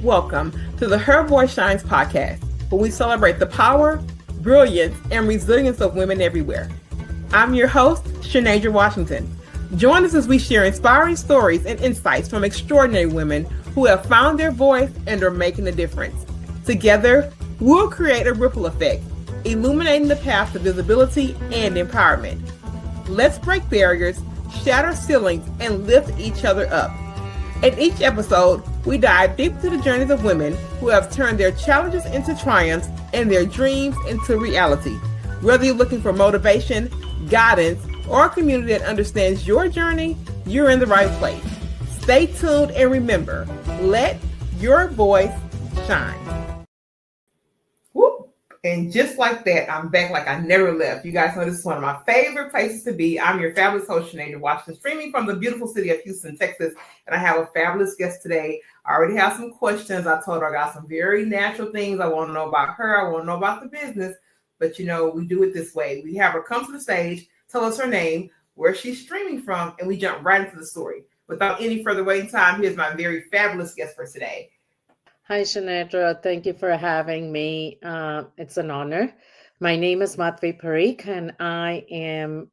Welcome to the Her Voice Shines podcast, where we celebrate the power, brilliance, and resilience of women everywhere. I'm your host, Shanasia Washington. Join us as we share inspiring stories and insights from extraordinary women who have found their voice and are making a difference. Together, we'll create a ripple effect, illuminating the path to visibility and empowerment. Let's break barriers, shatter ceilings, and lift each other up. In each episode, we dive deep into the journeys of women who have turned their challenges into triumphs and their dreams into reality. Whether you're looking for motivation, guidance, or a community that understands your journey, you're in the right place. Stay tuned and remember, let your voice shine. Whoop. And just like that, I'm back like I never left. You guys know this is one of my favorite places to be. I'm your fabulous host, Shanasia Washington, streaming from the beautiful city of Houston, Texas. And I have a fabulous guest today. I already have some questions. I told her I got some very natural things I want to know about her. I want to know about the business. But, you know, we do it this way. We have her come to the stage, tell us her name, where she's streaming from, and we jump right into the story. Without any further waiting time, here's my very fabulous guest for today. Hi, Shanatra. Thank you for having me. It's an honor. My name is Madhavi Parikh, and I am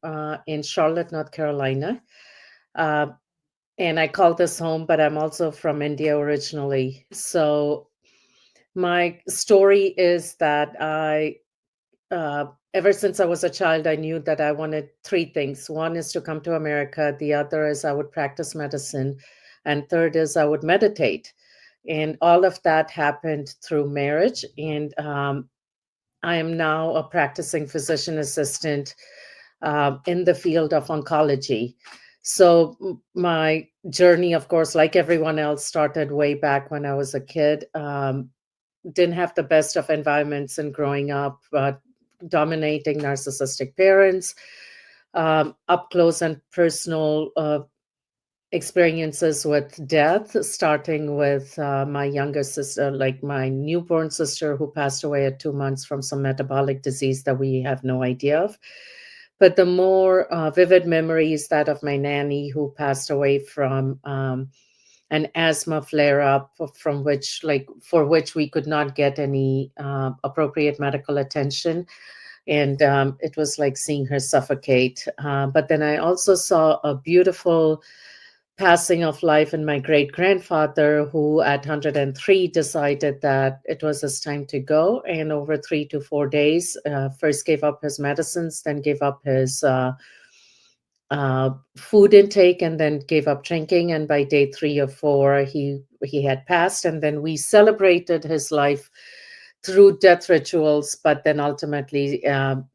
in Charlotte, North Carolina. And I call this home, but I'm also from India originally. So my story is that ever since I was a child, I knew that I wanted three things. One is to come to America. The other is I would practice medicine. And third is I would meditate. And all of that happened through marriage. And I am now a practicing physician assistant in the field of oncology. So my journey, of course, like everyone else, started way back when I was a kid. Didn't have the best of environments in growing up, dominating narcissistic parents, up close and personal experiences with death, starting with my younger sister, like my newborn sister who passed away at 2 months from some metabolic disease that we have no idea of. But the more vivid memory is that of my nanny who passed away from an asthma flare-up for which we could not get any appropriate medical attention. And it was like seeing her suffocate. But then I also saw a beautiful passing of life in my great-grandfather, who at 103 decided that it was his time to go, and over 3 to 4 days first gave up his medicines, then gave up his food intake, and then gave up drinking. And by day 3 or 4 he had passed. And then we celebrated his life through death rituals, but then ultimately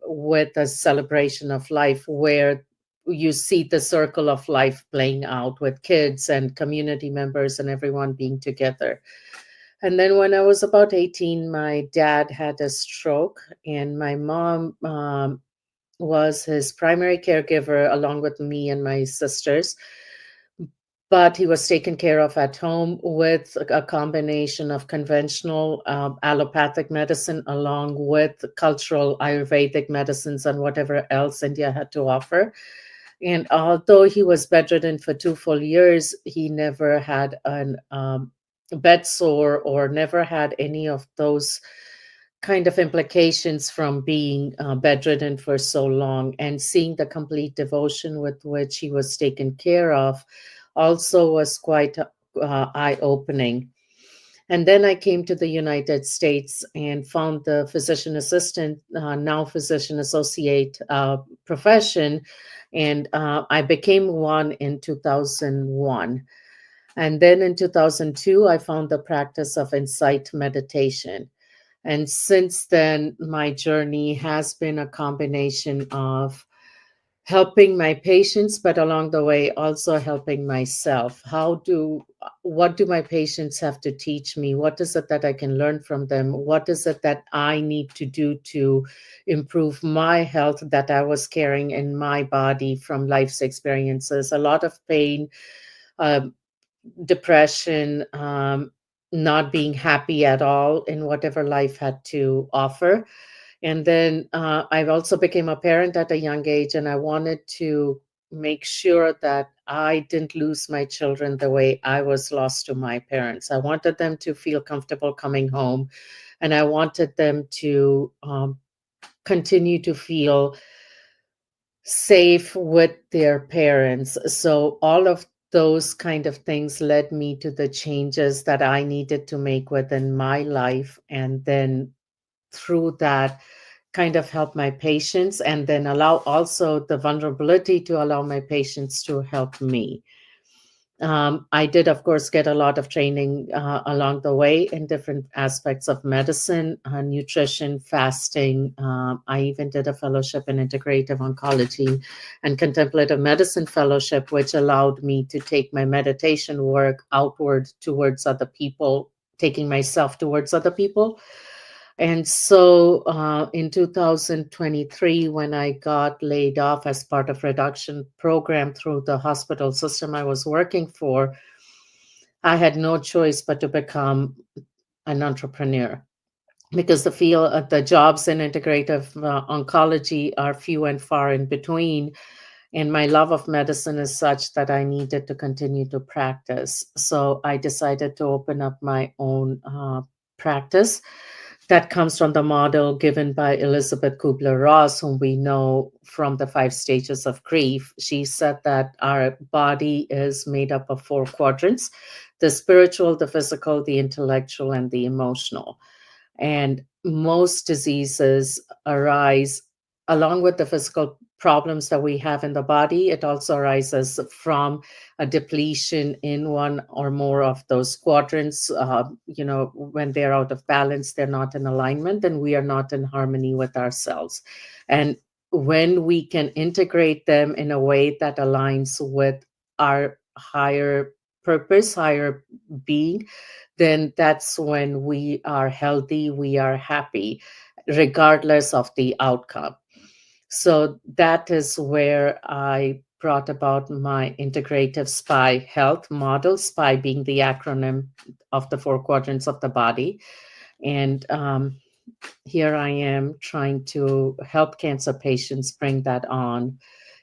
with a celebration of life where you see the circle of life playing out with kids and community members and everyone being together. And then when I was about 18, my dad had a stroke, and my mom was his primary caregiver along with me and my sisters. But he was taken care of at home with a combination of conventional allopathic medicine along with cultural Ayurvedic medicines and whatever else India had to offer. And although he was bedridden for 2 full years, he never had a bed sore or never had any of those kind of implications from being bedridden for so long. And seeing the complete devotion with which he was taken care of also was quite eye-opening. And then I came to the United States and found the physician assistant, now physician associate profession. And I became one in 2001. And then in 2002, I found the practice of insight meditation. And since then, my journey has been a combination of helping my patients, but along the way also helping myself. What do my patients have to teach me? What is it that I can learn from them? What is it that I need to do to improve my health that I was carrying in my body from life's experiences? A lot of pain, depression, not being happy at all in whatever life had to offer. And then I also became a parent at a young age, and I wanted to make sure that I didn't lose my children the way I was lost to my parents. I wanted them to feel comfortable coming home, and I wanted them to continue to feel safe with their parents. So all of those kind of things led me to the changes that I needed to make within my life. And then through that, kind of help my patients, and then allow also the vulnerability to allow my patients to help me. I did, of course, get a lot of training along the way in different aspects of medicine, nutrition, fasting. I even did a fellowship in integrative oncology and contemplative medicine fellowship, which allowed me to take my meditation work outward towards other people, taking myself towards other people. And so in 2023, when I got laid off as part of reduction program through the hospital system I was working for, I had no choice but to become an entrepreneur, because the jobs in integrative oncology are few and far in between. And my love of medicine is such that I needed to continue to practice. So I decided to open up my own practice that comes from the model given by Elizabeth Kubler-Ross, whom we know from the 5 stages of grief. She said that our body is made up of 4 quadrants: the spiritual, the physical, the intellectual, and the emotional. And most diseases arise along with the physical problems that we have in the body. It also arises from a depletion in one or more of those quadrants. When they're out of balance, they're not in alignment, and we are not in harmony with ourselves. And when we can integrate them in a way that aligns with our higher purpose, higher being, then that's when we are healthy, we are happy, regardless of the outcome. So that is where I brought about my integrative SPI health model, SPI being the acronym of the 4 quadrants of the body. And here I am trying to help cancer patients bring that on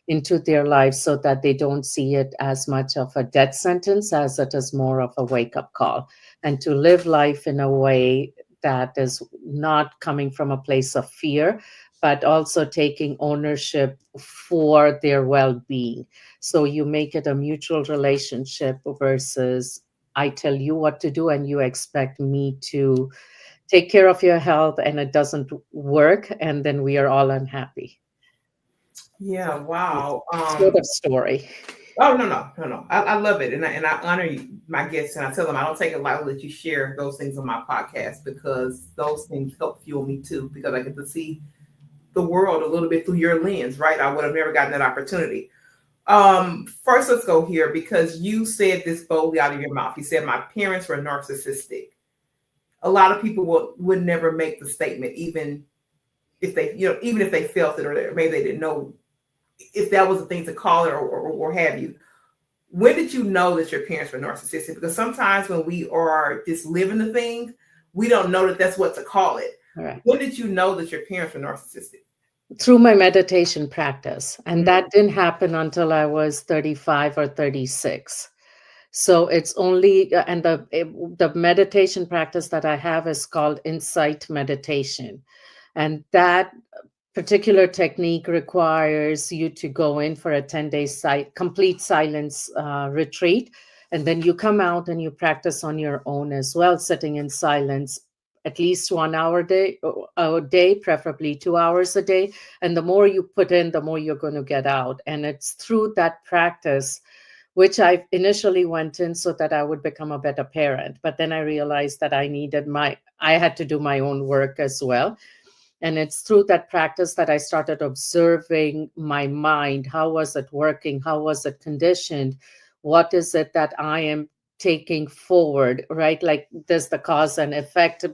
into their lives so that they don't see it as much of a death sentence as it is more of a wake-up call, and to live life in a way that is not coming from a place of fear, but also taking ownership for their well-being. So you make it a mutual relationship versus I tell you what to do and you expect me to take care of your health, and it doesn't work, and then we are all unhappy. Yeah, wow. Sort of story. Oh, no. I love it. And I honor you, my guests, and I tell them I don't take it lightly that you share those things on my podcast, because those things help fuel me too, because I get to see the world a little bit through your lens, right? I would have never gotten that opportunity. First, let's go here, because you said this boldly out of your mouth. You said, my parents were narcissistic. A lot of people would never make the statement, even if they felt it, or maybe they didn't know if that was a thing to call it, or have you. When did you know that your parents were narcissistic? Because sometimes when we are just living the thing, we don't know that that's what to call it. Right. When did you know that your parents were narcissistic? Through my meditation practice. And that didn't happen until I was 35 or 36. So it's only, and the meditation practice that I have is called insight meditation. And that particular technique requires you to go in for a 10-day complete silence retreat. And then you come out and you practice on your own as well, sitting in silence at least 1 hour a day, preferably 2 hours a day. And the more you put in, the more you're going to get out. And it's through that practice, which I initially went in so that I would become a better parent. But then I realized that I had to do my own work as well. And it's through that practice that I started observing my mind. How was it working? How was it conditioned? What is it that I am taking forward, right? Like there's the cause and effect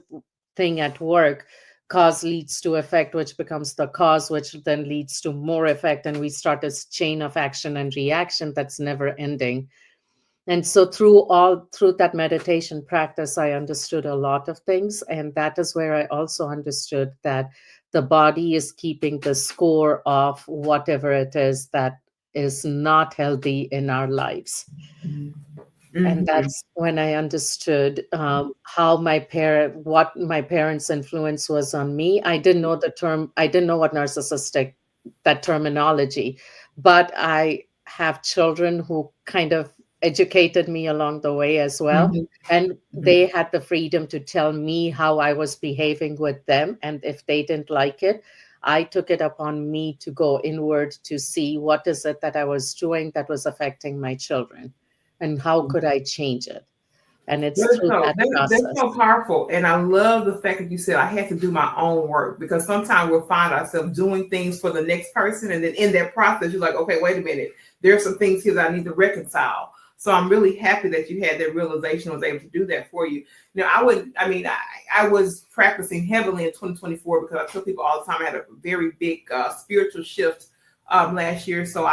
thing at work. Cause leads to effect, which becomes the cause, which then leads to more effect. And we start this chain of action and reaction that's never ending. And so through that meditation practice, I understood a lot of things. And that is where I also understood that the body is keeping the score of whatever it is that is not healthy in our lives. And Mm-hmm. that's when I understood how what my parents' influence was on me. I didn't know the term, I didn't know what narcissistic, that terminology, but I have children who kind of educated me along the way as well. And they had the freedom to tell me how I was behaving with them. And if they didn't like it, I took it upon me to go inward to see what is it that I was doing that was affecting my children and how could I change it? And it's through that That's process. so powerful. And I love the fact that you said I had to do my own work, because sometimes we'll find ourselves doing things for the next person. And then in that process, you're like, okay, wait a minute. There are some things here that I need to reconcile. So I'm really happy that you had that realization, was able to do that for you. Now, I was practicing heavily in 2024 because I tell people all the time I had a very big spiritual shift last year. So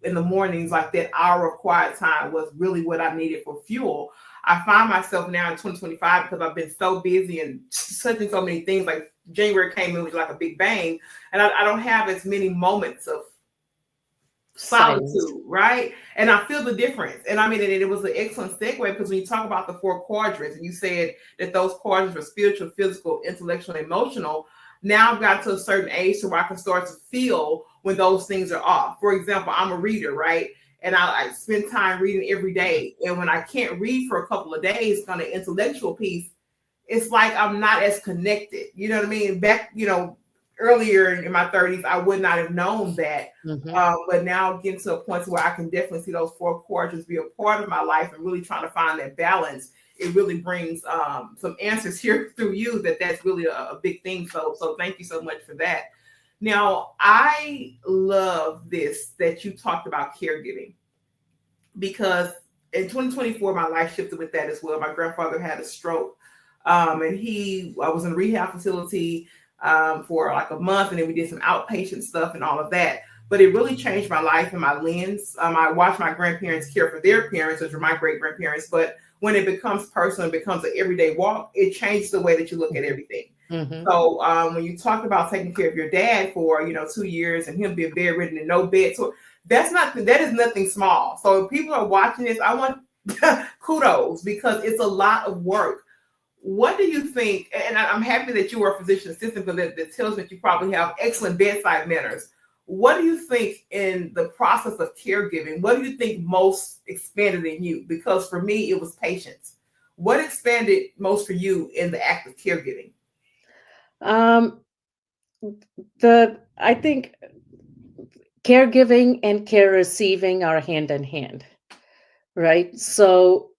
in the mornings, like that hour of quiet time was really what I needed for fuel. I find myself now in 2025, because I've been so busy and touching so many things. Like January came in with like a big bang, and I don't have as many moments of solitude, right? And I feel the difference. And I mean, and it was an excellent segue, because when you talk about the 4 quadrants, and you said that those quadrants are spiritual, physical, intellectual, and emotional. Now I've got to a certain age to where I can start to feel when those things are off. For example, I'm a reader, right? And I spend time reading every day. And when I can't read for a couple of days on the intellectual piece, it's like I'm not as connected. You know what I mean? Back, earlier in my 30s, I would not have known that. But now getting to a point where I can definitely see those 4 quadrants be a part of my life and really trying to find that balance. It really brings some answers here through you that's really a big thing. So thank you so much for that. Now, I love this that you talked about caregiving, because in 2024, my life shifted with that as well. My grandfather had a stroke, and I was in a rehab facility for like a month, and then we did some outpatient stuff and all of that. But it really changed my life and my lens. I watched my grandparents care for their parents, which were my great grandparents. But when it becomes personal, it becomes an everyday walk, it changes the way that you look at everything. So when you talk about taking care of your dad for 2 years, and him being bedridden and no bed, so that is nothing small. So if people are watching this, I want kudos, because it's a lot of work. What do you think? And I'm happy that you are a physician assistant, because that tells me that you probably have excellent bedside manners. What do you think in the process of caregiving? What do you think most expanded in you? Because for me, it was patience. What expanded most for you in the act of caregiving? I think caregiving and care receiving are hand in hand, right? So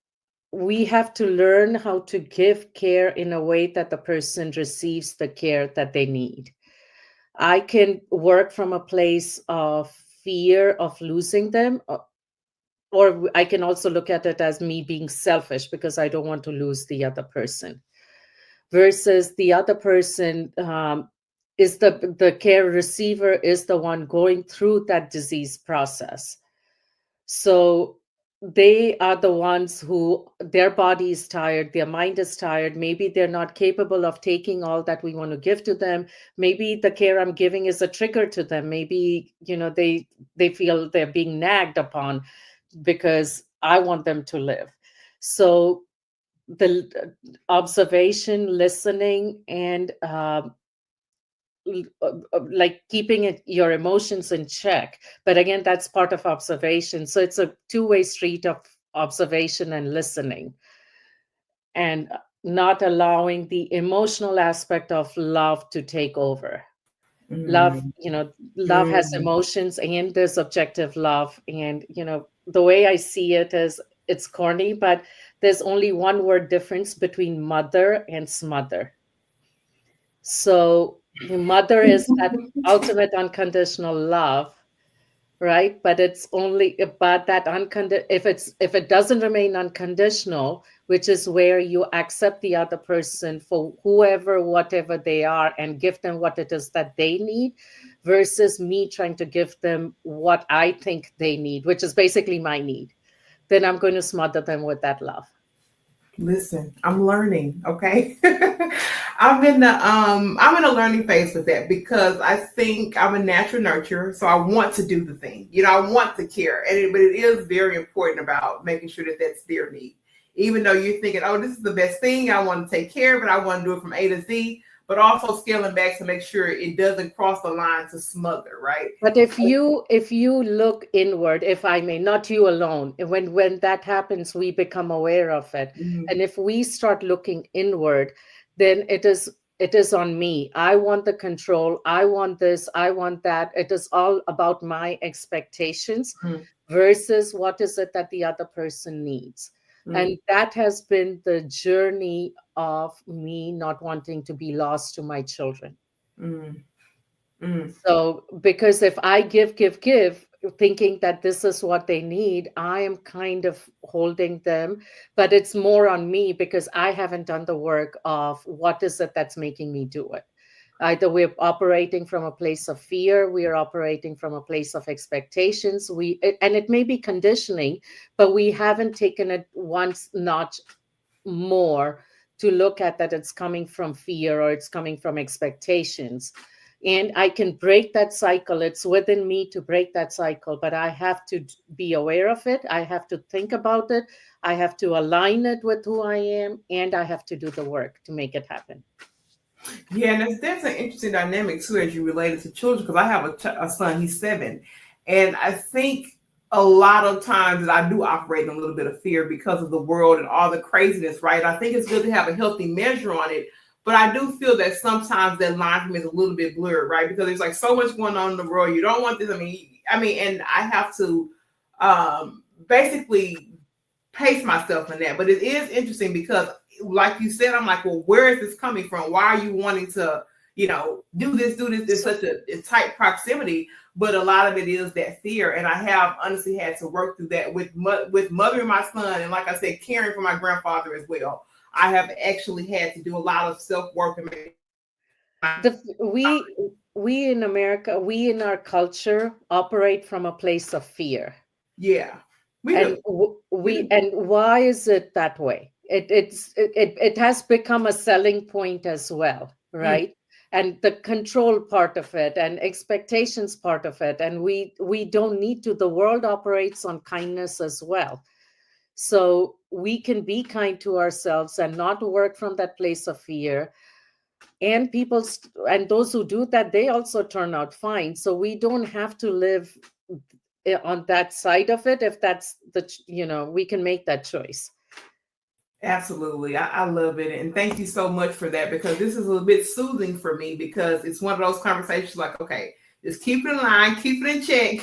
we have to learn how to give care in a way that the person receives the care that they need. I can work from a place of fear of losing them, or I can also look at it as me being selfish because I don't want to lose the other person, versus the other person is the care receiver is the one going through that disease process. So they are the ones who, their body is tired, their mind is tired. Maybe they're not capable of taking all that we want to give to them. Maybe the care I'm giving is a trigger to them. Maybe, they feel they're being nagged upon because I want them to live. So the observation, listening, and like keeping your emotions in check. But again, that's part of observation. So it's a two-way street of observation and listening, and not allowing the emotional aspect of love to take over. Love, love has emotions, and there's objective love. And the way I see it is, it's corny, but there's only one word difference between mother and smother. So the mother is that ultimate unconditional love, right? But it's only but that if it doesn't remain unconditional, which is where you accept the other person for whoever, whatever they are, and give them what it is that they need, versus me trying to give them what I think they need, which is basically my need, then I'm going to smother them with that love. Listen, I'm learning, okay? I'm in a learning phase with that because I think I'm a natural nurturer, so I want to do the thing. I want to care, but it is very important about making sure that that's their need. Even though you're thinking, oh, this is the best thing, I want to take care of it, I want to do it from A to Z, but also scaling back to make sure it doesn't cross the line to smother, right? But if you look inward, if I may, not you alone, when that happens, we become aware of it. Mm-hmm. And if we start looking inward, then it is on me. I want the control. I want this. I want that. It is all about my expectations versus what is it that the other person needs. And that has been the journey of me not wanting to be lost to my children. Mm-hmm. So, because if I give, thinking that this is what they need, I am kind of holding them, but it's more on me because I haven't done the work of what is it that's making me do it. Either we're operating from a place of fear, we are operating from a place of expectations. And it may be conditioning, but we haven't taken it once notch more to look at that it's coming from fear or it's coming from expectations. And I can break that cycle. It's within me to break that cycle, but I have to be aware of it. I have to think about it. I have to align it with who I am, and I have to do the work to make it happen. Yeah, and that's an interesting dynamic too, as you related to children, because I have a son, he's 7, and I think a lot of times that I do operate in a little bit of fear because of the world and all the craziness, right? I think it's good to have a healthy measure on it, but I do feel that sometimes that line for me is a little bit blurred, right? Because there's like so much going on in the world. You don't want this. And I have to basically pace myself in that. But it is interesting because, like you said, I'm like, well, where is this coming from? Why are you wanting to, do this in such a tight proximity? But a lot of it is that fear, and I have honestly had to work through that with mothering my son, and like I said, caring for my grandfather as well. I have actually had to do a lot of self work and We in America, we in our culture operate from a place of fear. yeah, we And do. We do. and why is it that way? It has become a selling point as well, right? And the control part of it and expectations part of it, and we don't need to. The world operates on kindness as well. So we can be kind to ourselves and not work from that place of fear. And and those who do that, they also turn out fine. So we don't have to live on that side of it. If that's we can make that choice. Absolutely. I love it. And thank you so much for that, because this is a bit soothing for me, because it's one of those conversations like, okay, just keep it in line, keep it in check,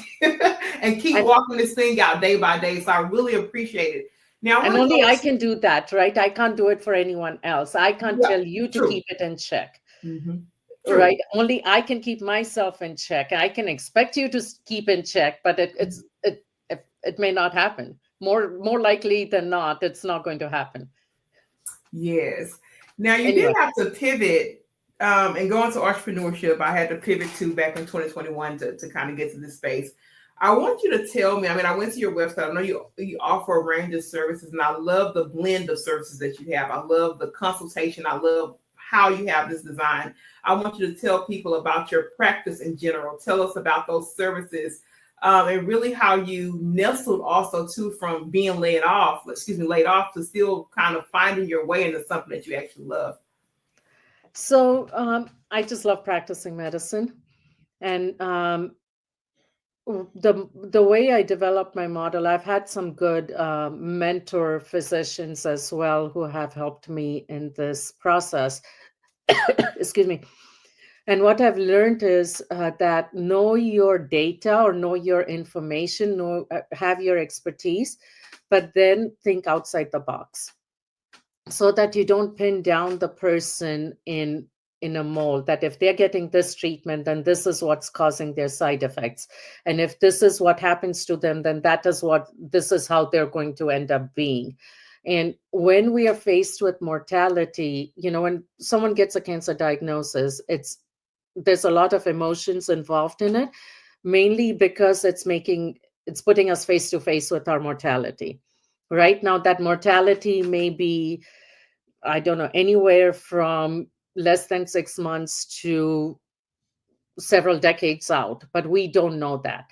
and keep walking this thing out day by day. So I really appreciate it. Now, and only I can do that, right? I can't do it for anyone else. I can't tell you to keep it in check. Mm-hmm. Right? Only I can keep myself in check. I can expect you to keep in check, but it may not happen. More likely than not, it's not going to happen. Yes. Now you did have to pivot and go into entrepreneurship. I had to pivot to back in 2021 to kind of get to this space. I want you to tell me, I went to your website. I know you offer a range of services, and I love the blend of services that you have. I love the consultation. I love how you have this design. I want you to tell people about your practice in general. Tell us about those services, and really how you nestled also too from being laid off to still kind of finding your way into something that you actually love. So I just love practicing medicine, and the way I developed my model, I've had some good mentor physicians as well who have helped me in this process. Excuse me. And what I've learned is that know your data or know your information, have your expertise, but then think outside the box so that you don't pin down the person in a mold, that if they're getting this treatment, then this is what's causing their side effects. And if this is what happens to them, then this is how they're going to end up being. And when we are faced with mortality, when someone gets a cancer diagnosis, there's a lot of emotions involved in it, mainly because it's putting us face to face with our mortality. Right now, that mortality may be, I don't know, anywhere from less than 6 months to several decades out, but we don't know that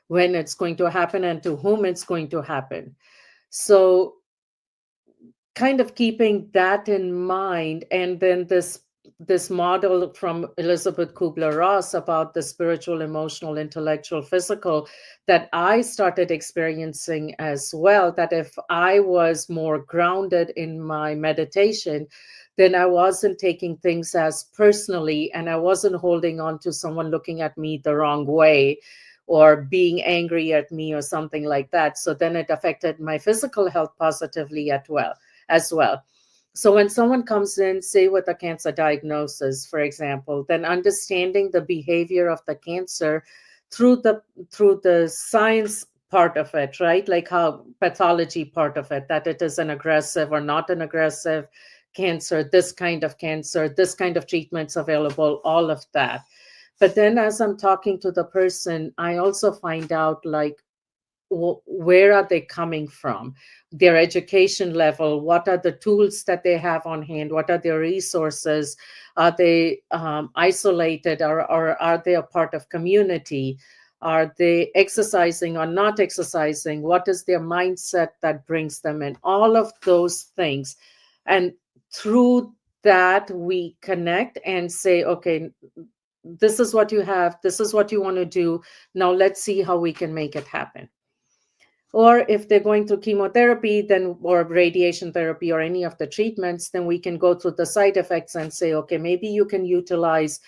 when it's going to happen and to whom it's going to happen. So kind of keeping that in mind, and then this model from Elizabeth Kubler-Ross about the spiritual, emotional, intellectual, physical, that I started experiencing as well, that if I was more grounded in my meditation, then I wasn't taking things as personally, and I wasn't holding on to someone looking at me the wrong way or being angry at me or something like that. So then it affected my physical health positively as well. So when someone comes in, say with a cancer diagnosis, for example, then understanding the behavior of the cancer through the science part of it, right? Like how pathology part of it, that it is an aggressive or not an aggressive cancer, this kind of cancer, this kind of treatments available, all of that. But then as I'm talking to the person, I also find out like where are they coming from, their education level, what are the tools that they have on hand, what are their resources, are they isolated, or are they a part of community, are they exercising or not exercising, what is their mindset that brings them in, all of those things. And through that we connect and say, okay, this is what you have, this is what you want to do, now let's see how we can make it happen. Or if they're going through chemotherapy, then or radiation therapy or any of the treatments, then we can go through the side effects and say, okay, maybe you can utilize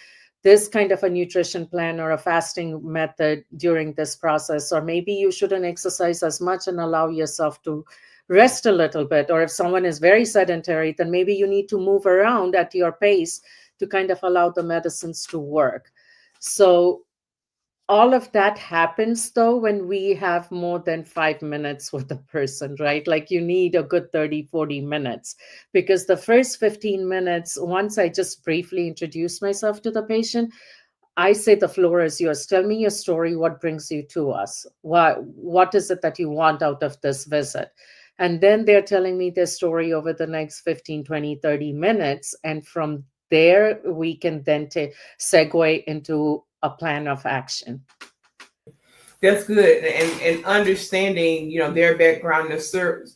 this kind of a nutrition plan or a fasting method during this process, or maybe you shouldn't exercise as much and allow yourself to rest a little bit. Or if someone is very sedentary, then maybe you need to move around at your pace to kind of allow the medicines to work. So all of that happens though when we have more than 5 minutes with a person, right? Like you need a good 30-40 minutes, because the first 15 minutes, once I just briefly introduce myself to the patient, I say the floor is yours, tell me your story, what brings you to us, what is it that you want out of this visit. And then they're telling me their story over the next 15, 20, 30 minutes, and from there we can then segue into a plan of action. That's good, and understanding their background, their story,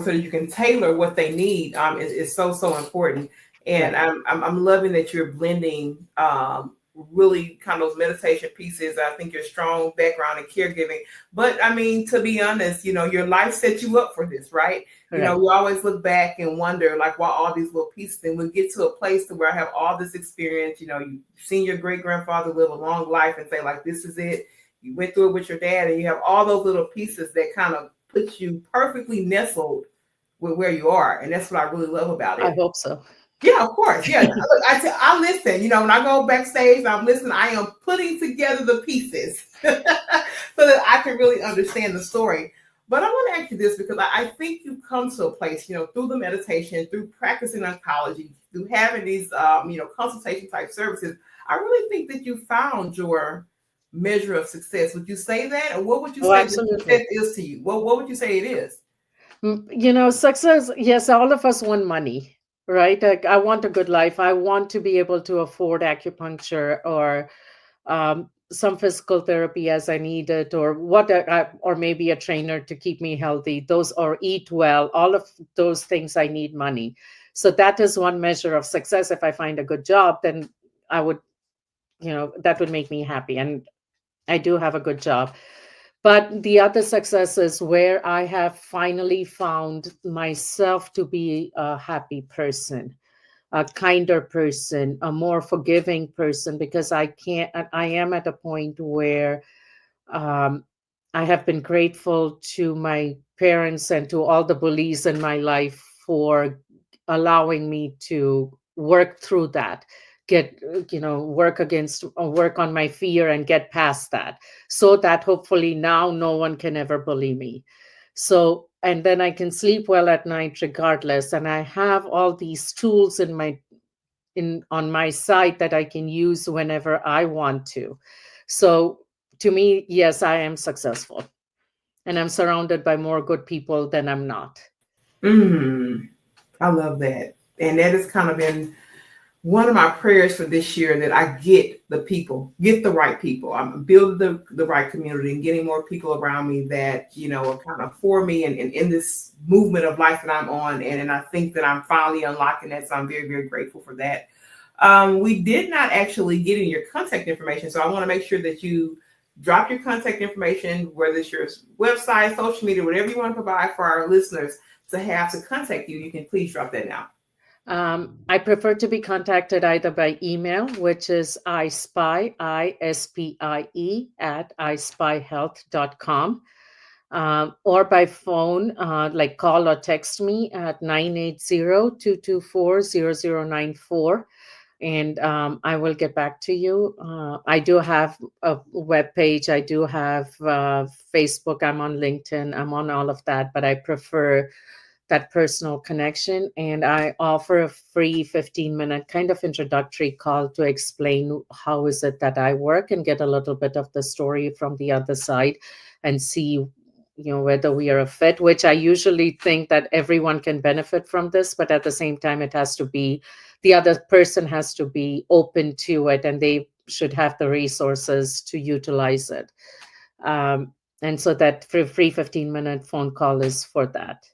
so that you can tailor what they need is so important. And Right. I'm loving that you're blending really kind of those meditation pieces. I think your strong background in caregiving, but I mean, to be honest, your life set you up for this, right? Right. We always look back and wonder like why all these little pieces, and we get to a place to where I have all this experience. You've seen your great grandfather live a long life and say like, this is it. You went through it with your dad, and you have all those little pieces that kind of put you perfectly nestled with where you are. And that's what I really love about I it. hope so. Yeah, of course. Yeah. Look, I listen. When I go backstage, I'm listening. I am putting together the pieces so that I can really understand the story. But I want to ask you this, because I think you've come to a place, through the meditation, through practicing oncology, through having these, consultation type services. I really think that you found your measure of success. Would you say that? Or what would you Oh, say that absolutely. success is to you? What would you say it is? Success, yes, all of us want money, right? Like, I want a good life. I want to be able to afford acupuncture or some physical therapy as I need it, or or maybe a trainer to keep me healthy. Those, or eat well. All of those things I need money. So that is one measure of success. If I find a good job, then I would, that would make me happy. And I do have a good job. But the other success is where I have finally found myself to be a happy person, a kinder person, a more forgiving person, because I am at a point where um, I have been grateful to my parents and to all the bullies in my life for allowing me to work through that, work on my fear and get past that, so that hopefully now no one can ever bully me. So, and then I can sleep well at night regardless. And I have all these tools in on my side that I can use whenever I want to. So to me, yes, I am successful. And I'm surrounded by more good people than I'm not. I love that. And that has kind of been one of my prayers for this year that I get the people, get the right people. I'm building the right community and getting more people around me that, are kind of for me and in this movement of life that I'm on. And I think that I'm finally unlocking that. So I'm very, very grateful for that. We did not actually get in your contact information. So I want to make sure that you drop your contact information, whether it's your website, social media, whatever you want to provide for our listeners to have to contact you. You can please drop that now. I prefer to be contacted either by email, which is ispie, at ispiehealth.com, or by phone, like call or text me at 980-224-0094. And I will get back to you. I do have a web page. I do have Facebook. I'm on LinkedIn. I'm on all of that, but I prefer that personal connection. And I offer a free 15-minute kind of introductory call to explain how is it that I work and get a little bit of the story from the other side and see whether we are a fit, which I usually think that everyone can benefit from this, but at the same time, it has to be, the other person has to be open to it, and they should have the resources to utilize it. And so that free 15-minute phone call is for that.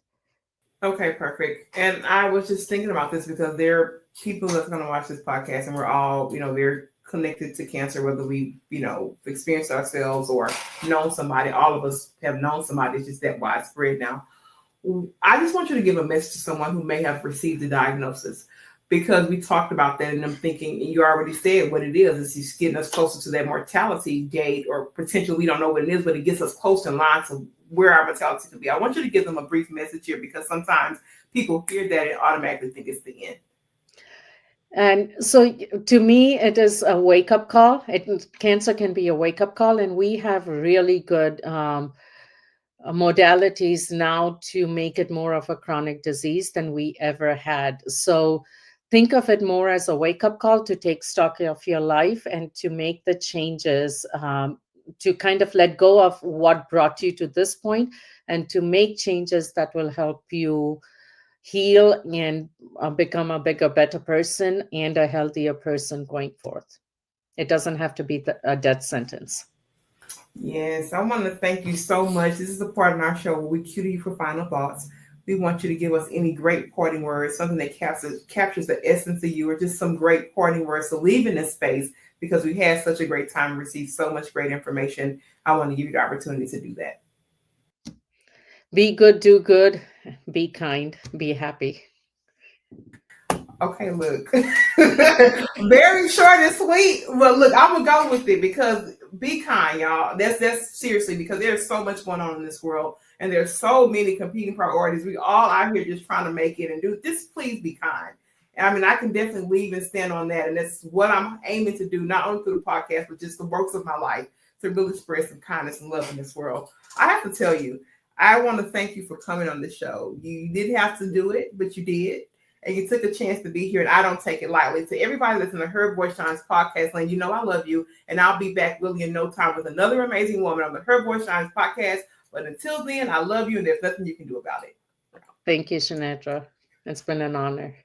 Okay, perfect. And I was just thinking about this because there are people that's going to watch this podcast, and we're all, they're connected to cancer, whether we, experienced ourselves or known somebody. All of us have known somebody. It's just that widespread now. I just want you to give a message to someone who may have received the diagnosis, because we talked about that, and I'm thinking, and you already said what it is. It's just getting us closer to that mortality gate or potential. We don't know what it is, but it gets us close in line to where our mortality could be. I want you to give them a brief message here, because sometimes people hear that and automatically think it's the end. And so to me, it is a wake-up call. Cancer can be a wake-up call, and we have really good modalities now to make it more of a chronic disease than we ever had. So think of it more as a wake-up call to take stock of your life and to make the changes, to kind of let go of what brought you to this point and to make changes that will help you heal and become a bigger, better person and a healthier person going forth. It doesn't have to be a death sentence. Yes, I want to thank you so much. This is a part of our show where we cue to you for final thoughts. We want you to give us any great parting words, something that captures the essence of you, or just some great parting words to leave in this space, because we had such a great time and received so much great information. I want to give you the opportunity to do that. Be good, do good, be kind, be happy. Okay, look. Very short and sweet. Well, look, I'm gonna go with it, because be kind, y'all. That's seriously, because there's so much going on in this world, and there's so many competing priorities. We all out here just trying to make it and do. Just please be kind. And I mean, I can definitely leave and stand on that, and that's what I'm aiming to do, not only through the podcast, but just the works of my life, to really spread some kindness and love in this world. I have to tell you, I want to thank you for coming on the show. You didn't have to do it, but you did. And you took a chance to be here, and I don't take it lightly. To everybody that's in the Her Voice Shines podcast lane, I love you, and I'll be back really in no time with another amazing woman on the Her Voice Shines podcast. But until then, I love you, and there's nothing you can do about it. Thank you, Shanatra. It's been an honor.